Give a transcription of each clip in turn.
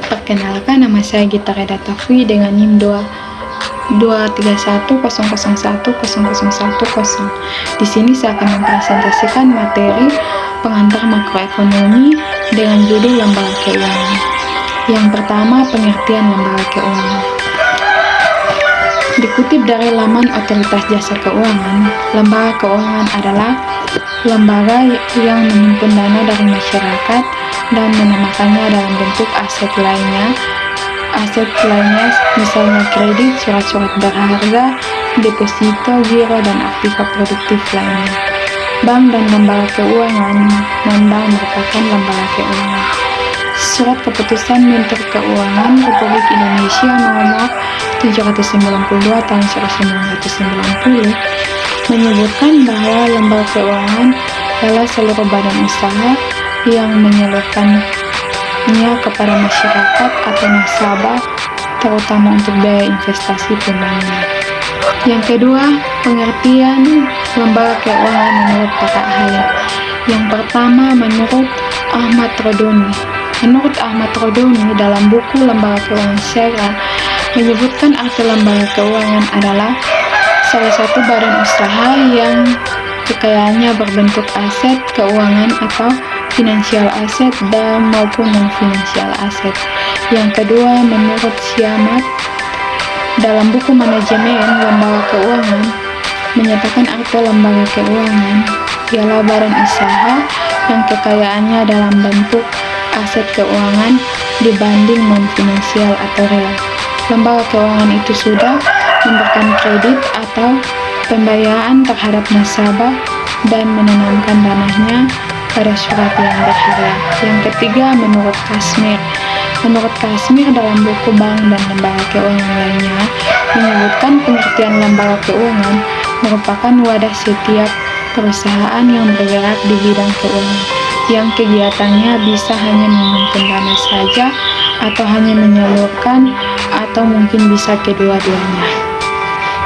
Perkenalkan, nama saya Gita Reda Tafwi dengan NIM 2310010010010. Di sini saya akan mempresentasikan materi pengantar makroekonomi dengan judul lembaga keuangan. Yang pertama, pengertian lembaga keuangan. Dikutip dari laman Otoritas Jasa Keuangan, lembaga keuangan adalah lembaga yang menghimpun dana dari masyarakat dan menamakannya dalam bentuk aset lainnya misalnya kredit, surat-surat berharga, deposito, giro, dan aktiva produktif lainnya. Bank dan lembaga keuangan. Non-bank merupakan lembaga keuangan. Surat Keputusan Menteri Keuangan Republik Indonesia nomor 792 tahun 1990 menyebutkan bahwa lembaga keuangan adalah seluruh badan usaha yang menyalurkannya kepada masyarakat atau nasabah, terutama untuk biaya investasi pembangunan. Yang kedua, pengertian lembaga keuangan menurut para ahli. Yang pertama, menurut Ahmad Rodoni. Menurut Ahmad Rodoni, dalam buku Lembaga Keuangan Syariah menyebutkan arti lembaga keuangan adalah salah satu badan usaha yang kekayaannya berbentuk aset keuangan atau finansial aset dan maupun non-finansial aset. Yang kedua, menurut Siamat, dalam buku Manajemen Lembaga Keuangan menyatakan arti lembaga keuangan ialah badan usaha yang kekayaannya dalam bentuk aset keuangan dibanding non-finansial atau real. Lembaga keuangan itu sudah memberikan kredit atau pembayaran terhadap nasabah dan menanamkan dananya pada surat yang berharga. Yang ketiga, menurut Kasmir. Menurut Kasmir, dalam buku Bank dan Lembaga Keuangan lainnya menyebutkan pengertian lembaga keuangan merupakan wadah setiap perusahaan yang bergerak di bidang keuangan, yang kegiatannya bisa hanya menghimpun dana saja atau hanya menyalurkan atau mungkin bisa kedua-duanya.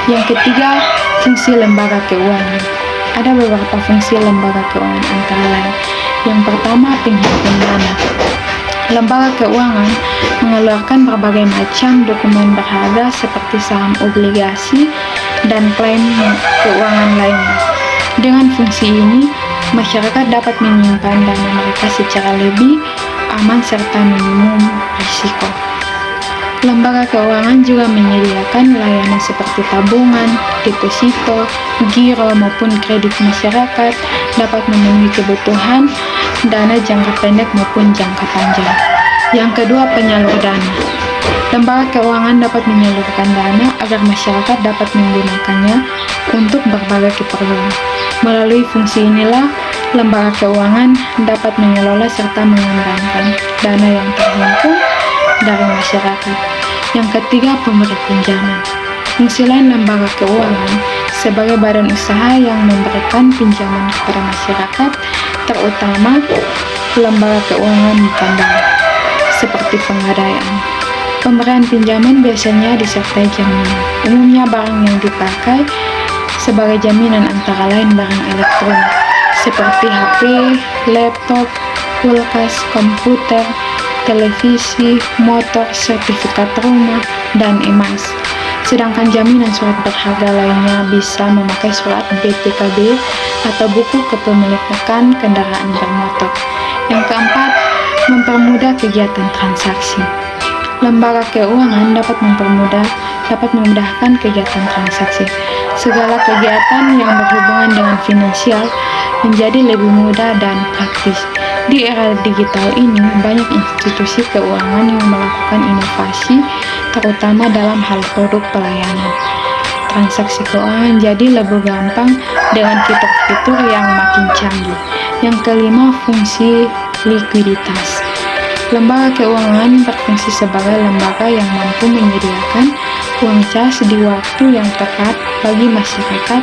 Yang ketiga, fungsi lembaga keuangan. Ada beberapa fungsi lembaga keuangan antara lain. Yang pertama, penghimpun dana. Lembaga keuangan mengeluarkan berbagai macam dokumen berharga seperti saham, obligasi, dan klaim keuangan lainnya. Dengan fungsi ini, masyarakat dapat menyimpan dana mereka secara lebih aman serta minimum risiko. Lembaga keuangan juga menyediakan layanan seperti tabungan, deposito, giro maupun kredit. Masyarakat dapat memenuhi kebutuhan dana jangka pendek maupun jangka panjang. Yang kedua, penyalur dana. Lembaga keuangan dapat menyalurkan dana agar masyarakat dapat menggunakannya untuk berbagai keperluan. Melalui fungsi inilah, lembaga keuangan dapat mengelola serta mengembangkan dana yang terhimpun dari masyarakat. Yang ketiga, pemberi pinjaman. Fungsi lain lembaga keuangan sebagai badan usaha yang memberikan pinjaman kepada masyarakat, terutama lembaga keuangan tambang, seperti pengadaian. Pemberian pinjaman biasanya disertai jaminan. Umumnya barang yang dipakai sebagai jaminan antara lain barang elektronik seperti HP, laptop, kulkas, komputer, televisi, motor, sertifikat rumah, dan emas. Sedangkan jaminan surat berharga lainnya bisa memakai surat BPKB atau buku kepemilikan kendaraan bermotor. Yang keempat, mempermudah kegiatan transaksi. Lembaga keuangan dapat memudahkan kegiatan transaksi. Segala kegiatan yang berhubungan dengan finansial menjadi lebih mudah dan praktis. Di era digital ini, banyak institusi keuangan yang melakukan inovasi, terutama dalam hal produk pelayanan. Transaksi keuangan jadi lebih gampang dengan fitur-fitur yang makin canggih. Yang kelima, fungsi likuiditas. Lembaga keuangan berfungsi sebagai lembaga yang mampu menyediakan uang cas di waktu yang tepat bagi masyarakat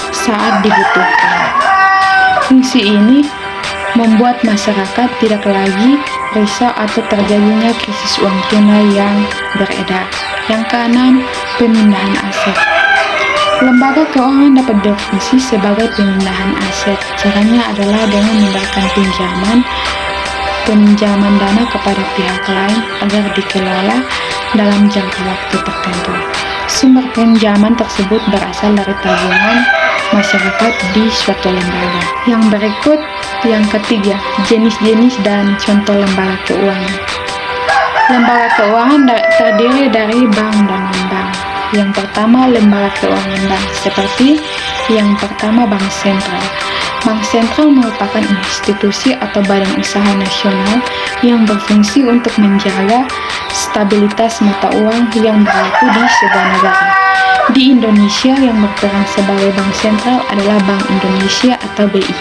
saat dibutuhkan. Fungsi ini membuat masyarakat tidak lagi risau atau terjadinya krisis uang tunai yang beredar. Yang keenam, pemindahan aset. Lembaga keuangan dapat berfungsi sebagai pemindahan aset. Caranya adalah dengan memberikan pinjaman peminjaman dana kepada pihak lain agar dikelola dalam jangka waktu tertentu. Sumber pinjaman tersebut berasal dari tabungan masyarakat di suatu lembaga. Yang berikut, yang ketiga, jenis-jenis dan contoh lembaga keuangan. Lembaga keuangan terdiri dari bank dan non-bank. Yang pertama, lembaga keuangan bank, seperti yang pertama Bank Sentral. Bank Sentral merupakan institusi atau badan usaha nasional yang berfungsi untuk menjaga stabilitas mata uang yang berlaku di sebuah negara. Di Indonesia, yang berperan sebagai bank sentral adalah Bank Indonesia atau BI.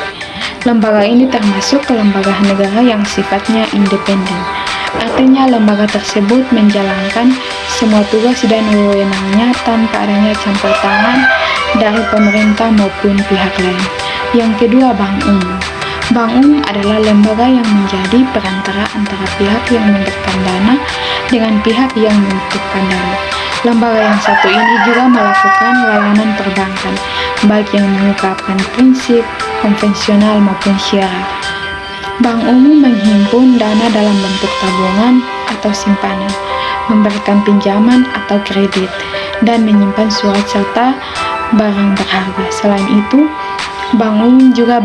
Lembaga ini termasuk lembaga negara yang sifatnya independen. Artinya, lembaga tersebut menjalankan semua tugas dan wewenangnya tanpa adanya campur tangan dari pemerintah maupun pihak lain. Yang kedua, Bank Umum. Bank Umum adalah lembaga yang menjadi perantara antara pihak yang memberikan dana dengan pihak yang membutuhkan dana. Lembaga yang satu ini juga melakukan layanan perbankan, baik yang mengungkapkan prinsip, konvensional maupun syarat. Bank Umum menghimpun dana dalam bentuk tabungan atau simpanan, memberikan pinjaman atau kredit, dan menyimpan surat serta barang berharga. Selain itu, Bank Umum juga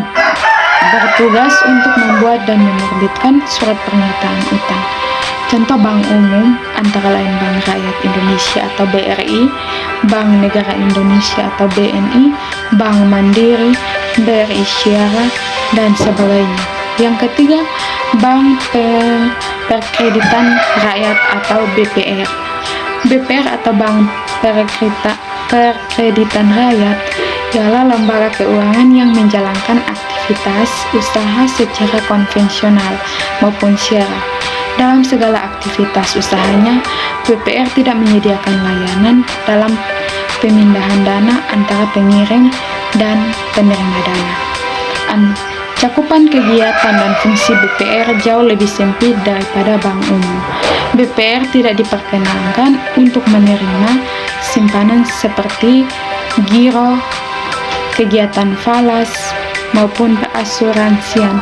bertugas untuk membuat dan menerbitkan surat pernyataan utang. Contoh bank umum antara lain Bank Rakyat Indonesia atau BRI, Bank Negara Indonesia atau BNI, Bank Mandiri, BRI Syariah, dan sebagainya. Yang ketiga, Bank Perkreditan Rakyat atau BPR. BPR atau Bank Perkreditan Rakyat ialah lembaga keuangan yang menjalankan aktivitas usaha secara konvensional maupun syariah. Dalam segala aktivitas usahanya, BPR tidak menyediakan layanan dalam pemindahan dana antara pengirim dan penerima dana. Cakupan kegiatan dan fungsi BPR jauh lebih sempit daripada bank umum. BPR tidak diperkenankan untuk menerima simpanan seperti giro, kegiatan falas, maupun asuransian.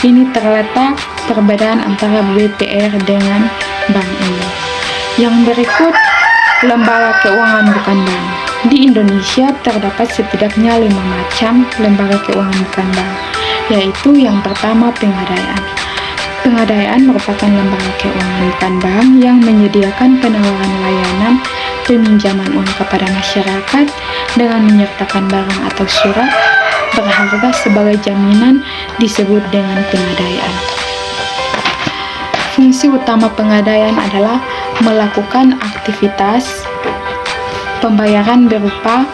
Ini terletak perbedaan antara BPR dengan bank umum. Yang berikut, lembaga keuangan bukan bank. Di Indonesia terdapat setidaknya 5 macam lembaga keuangan bukan bank, yaitu yang pertama Pegadaian. Pegadaian merupakan lembaga keuangan bukan bank yang menyediakan penawaran layanan peminjaman uang kepada masyarakat dengan menyertakan barang atau surat berharga sebagai jaminan, disebut dengan Pegadaian. Fungsi utama Pegadaian adalah melakukan aktivitas pembayaran berupa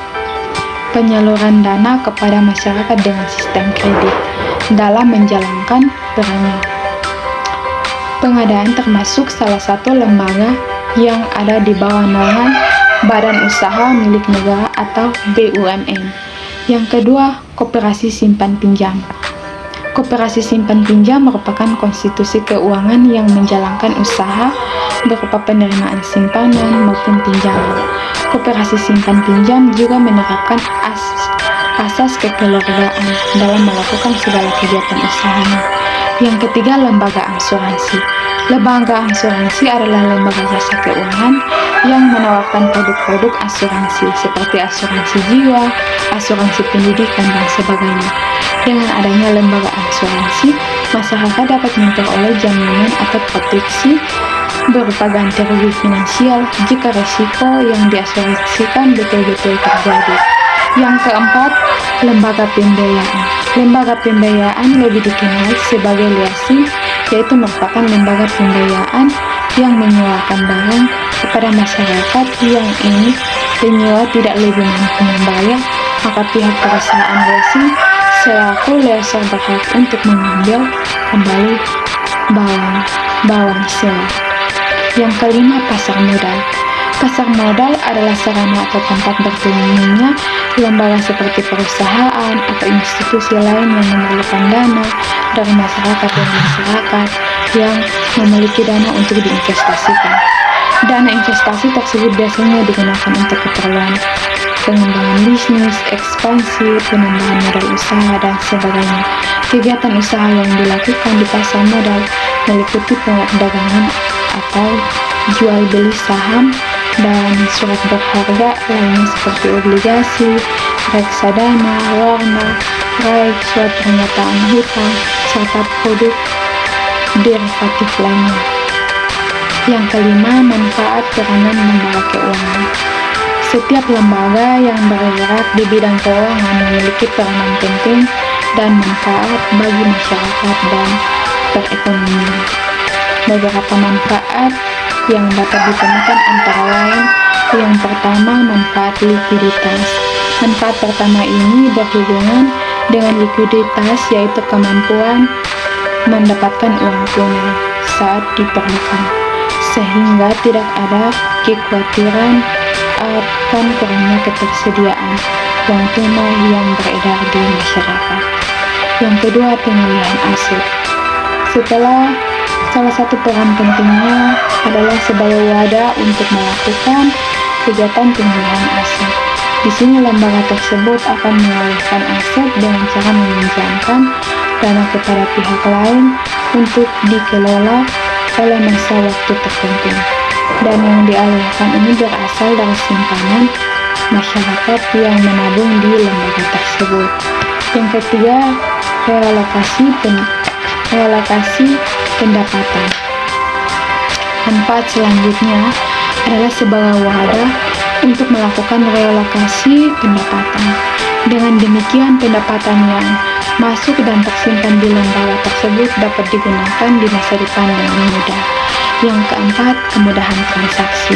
penyaluran dana kepada masyarakat dengan sistem kredit dalam menjalankan perannya. Pegadaian termasuk salah satu lembaga yang ada di bawah naungan Badan Usaha Milik Negara atau BUMN. Yang kedua, Koperasi Simpan Pinjam. Koperasi Simpan Pinjam merupakan konstitusi keuangan yang menjalankan usaha berupa penerimaan simpanan maupun pinjaman. Koperasi Simpan Pinjam juga menerapkan asas kekeluargaan dalam melakukan segala kegiatan usahanya. Yang ketiga, lembaga asuransi. Lembaga asuransi adalah lembaga jasa keuangan yang menawarkan produk-produk asuransi seperti asuransi jiwa, asuransi pendidikan, dan sebagainya. Dengan adanya lembaga asuransi, masyarakat dapat memperoleh jaminan atau proteksi berupa ganti rugi finansial jika resiko yang diasuransikan betul-betul terjadi. Yang keempat, lembaga pembiayaan. Lembaga pembiayaan lebih dikenal sebagai leasing, yaitu merupakan lembaga pembiayaan yang menyewakan barang kepada masyarakat yang ini penyewa tidak lebih mampu membayar, maka pihak perusahaan leasing selaku lessor berhak untuk mengambil kembali barang sewa. Yang kelima, pasar modal. Pasar modal adalah sarana atau tempat bertemunya lembaga seperti perusahaan atau institusi lain yang memerlukan dana dari masyarakat yang memiliki dana untuk diinvestasikan. Dana investasi tersebut biasanya digunakan untuk keperluan pengembangan bisnis, ekspansi, penambahan modal usaha, dan sebagainya. Kegiatan usaha yang dilakukan di pasar modal meliputi perdagangan atau jual beli saham dan surat berharga lainnya seperti obligasi, reksadana, warna, raik, surat pernyataan hutang, serta produk derivatif lainnya. Yang kelima, manfaat peranan lembaga keuangan. Setiap lembaga yang bergerak di bidang keuangan memiliki peranan penting dan manfaat bagi masyarakat dan perekonomian. Beberapa manfaat yang dapat ditemukan antara lain: yang pertama, manfaat likuiditas. Manfaat pertama ini berhubungan dengan likuiditas, yaitu kemampuan mendapatkan uang tunai saat diperlukan, sehingga tidak ada kekhawatiran akan kurangnya ketersediaan uang tunai yang beredar di masyarakat. Yang kedua, pengalihan aset. Salah satu peran pentingnya adalah sebagai wadah untuk melakukan kegiatan pengalihan aset. Di sini lembaga tersebut akan mengalihkan aset dengan cara meminjamkan dana kepada pihak lain untuk dikelola oleh masa waktu tertentu. Dan yang dialihkan ini berasal dari simpanan masyarakat yang menabung di lembaga tersebut. Yang ketiga, realokasi pendapatan. Manfaat selanjutnya adalah sebagai wadah untuk melakukan realokasi pendapatan. Dengan demikian, pendapatan yang masuk dan tersimpan di lembaga tersebut dapat digunakan di masa depan dengan mudah. Yang keempat, kemudahan transaksi.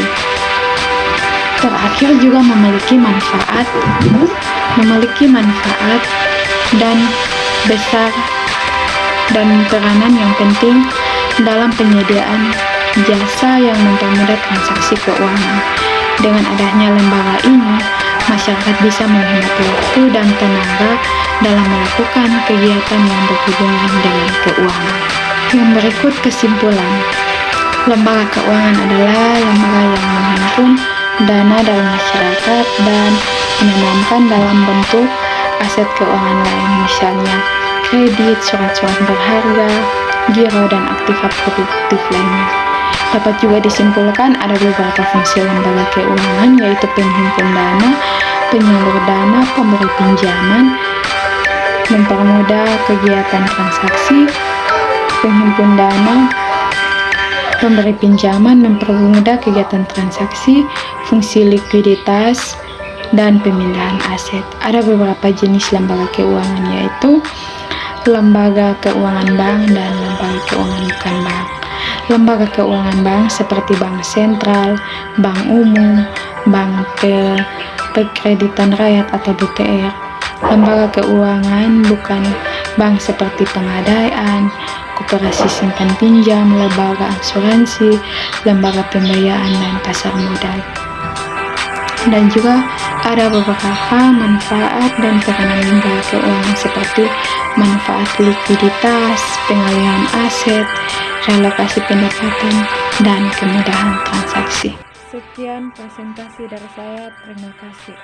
Terakhir juga memiliki manfaat dan besar dan peranan yang penting dalam penyediaan jasa yang mempermudah transaksi keuangan. Dengan adanya lembaga ini, masyarakat bisa menghemat waktu dan tenaga dalam melakukan kegiatan yang berhubungan dengan keuangan. Yang berikut kesimpulan. Lembaga keuangan adalah lembaga yang menghimpun dana dari masyarakat dan menanamkan dalam bentuk aset keuangan lain, misalnya kredit, surat-surat berharga, giro, dan aktiva produktif lainnya. Dapat juga disimpulkan ada beberapa fungsi lembaga keuangan, yaitu penghimpun dana, penyalur dana, pemberi pinjaman, mempermudah kegiatan transaksi, penghimpun dana, pemberi pinjaman, mempermudah kegiatan transaksi, fungsi likuiditas, dan pemindahan aset. Ada beberapa jenis lembaga keuangan, yaitu lembaga keuangan bank dan lembaga keuangan bukan bank. Lembaga keuangan bank seperti bank sentral, bank umum, bank pekreditan rakyat atau BPR. Lembaga keuangan bukan bank seperti pegadaian, koperasi simpan pinjam, lembaga asuransi, lembaga pembiayaan, dan pasar modal. Dan juga ada beberapa manfaat dan peranan lembaga keuangan seperti manfaat likuiditas, pengalihan aset, relokasi pendapatan, dan kemudahan transaksi. Sekian presentasi dari saya, terima kasih.